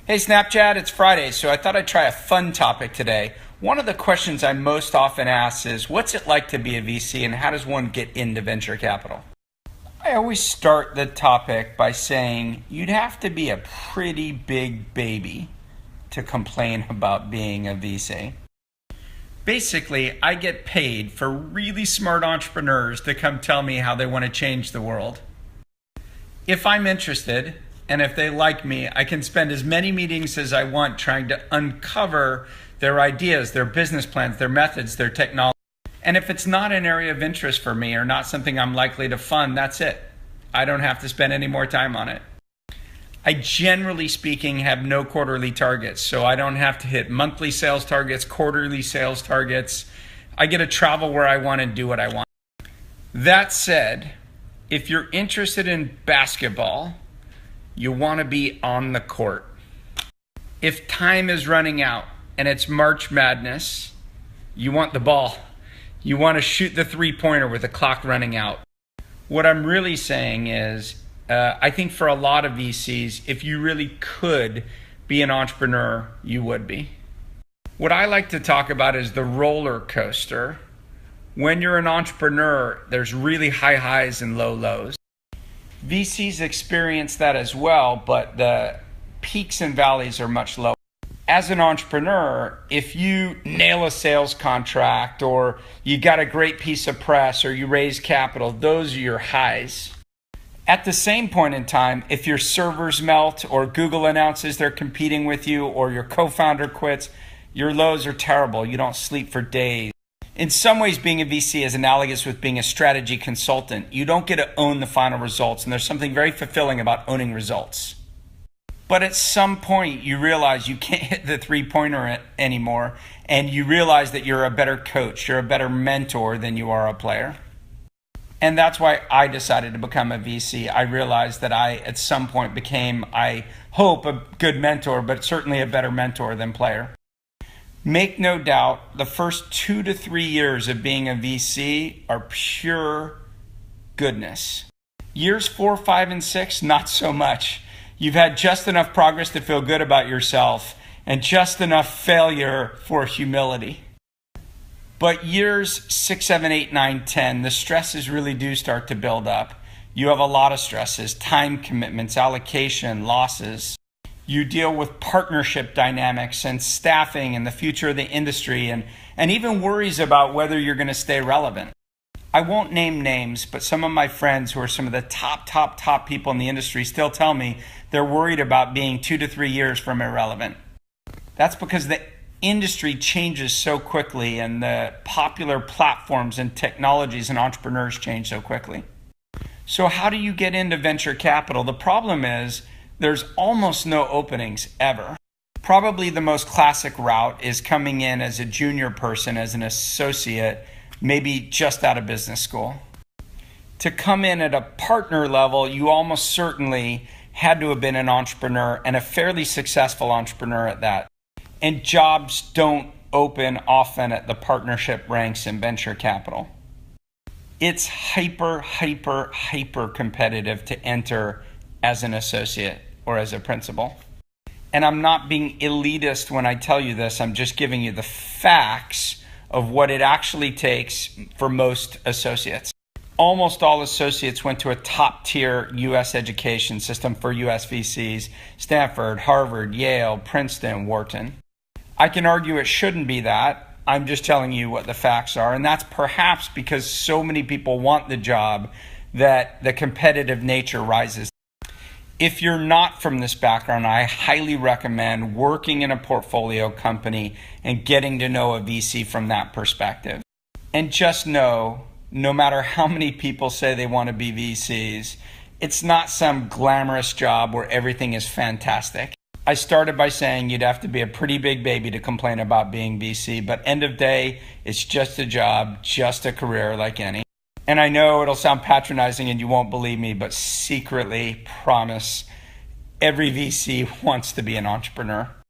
Hey Snapchat, it's Friday, so I thought I'd try a fun topic today. One of the questions I'm most often asked is, what's it like to be a VC and how does one get into venture capital? I always start the topic by saying you'd have to be a pretty big baby to complain about being a VC. Basically, I get paid for really smart entrepreneurs to come tell me how they want to change the world. If I'm interested, and if they like me, I can spend as many meetings as I want trying to uncover their ideas, their business plans, their methods, their technology. And if it's not an area of interest for me or not something I'm likely to fund, that's it. I don't have to spend any more time on it. I generally speaking have no quarterly targets, so I don't have to hit monthly sales targets, quarterly sales targets. I get to travel where I want and do what I want. That said, if you're interested in basketball, you want to be on the court. If time is running out and it's March Madness, you want the ball. You want to shoot the three-pointer with the clock running out. What I'm really saying is, I think for a lot of VCs, if you really could be an entrepreneur, you would be. What I like to talk about is the roller coaster. When you're an entrepreneur, there's really high highs and low lows. VCs experience that as well, but the peaks and valleys are much lower. As an entrepreneur, if you nail a sales contract or you got a great piece of press or you raise capital, those are your highs. At the same point in time, if your servers melt or Google announces they're competing with you or your co-founder quits, your lows are terrible. You don't sleep for days. In some ways, being a VC is analogous with being a strategy consultant. You don't get to own the final results, and there's something very fulfilling about owning results. But at some point, you realize you can't hit the three-pointer anymore, and you realize that you're a better coach, you're a better mentor than you are a player. And that's why I decided to become a VC. I realized that I, at some point, became, I hope, a good mentor, but certainly a better mentor than player. Make no doubt, the first 2 to 3 years of being a VC are pure goodness. Years 4, 5, and 6, not so much. You've had just enough progress to feel good about yourself and just enough failure for humility. But years 6, 7, 8, 9, 10, the stresses really do start to build up. You have a lot of stresses, time commitments, allocation, losses. You deal with partnership dynamics and staffing and the future of the industry and even worries about whether you're going to stay relevant. I won't name names, but some of my friends who are some of the top people in the industry still tell me they're worried about being 2 to 3 years from irrelevant. That's because the industry changes so quickly and the popular platforms and technologies and entrepreneurs change so quickly. So how do you get into venture capital? The problem is, there's almost no openings ever. Probably the most classic route is coming in as a junior person, as an associate, maybe just out of business school. To come in at a partner level, you almost certainly had to have been an entrepreneur and a fairly successful entrepreneur at that. And jobs don't open often at the partnership ranks in venture capital. It's hyper competitive to enter as an associate or as a principal. And I'm not being elitist when I tell you this. I'm just giving you the facts of what it actually takes for most associates. Almost all associates went to a top-tier U.S. education system for U.S. VCs, Stanford, Harvard, Yale, Princeton, Wharton. I can argue it shouldn't be that. I'm just telling you what the facts are. And that's perhaps because so many people want the job that the competitive nature rises. If you're not from this background, I highly recommend working in a portfolio company and getting to know a VC from that perspective. And just know, no matter how many people say they want to be VCs, it's not some glamorous job where everything is fantastic. I started by saying you'd have to be a pretty big baby to complain about being VC, but end of day, it's just a job, just a career like any. And I know it'll sound patronizing and you won't believe me, but secretly promise every VC wants to be an entrepreneur.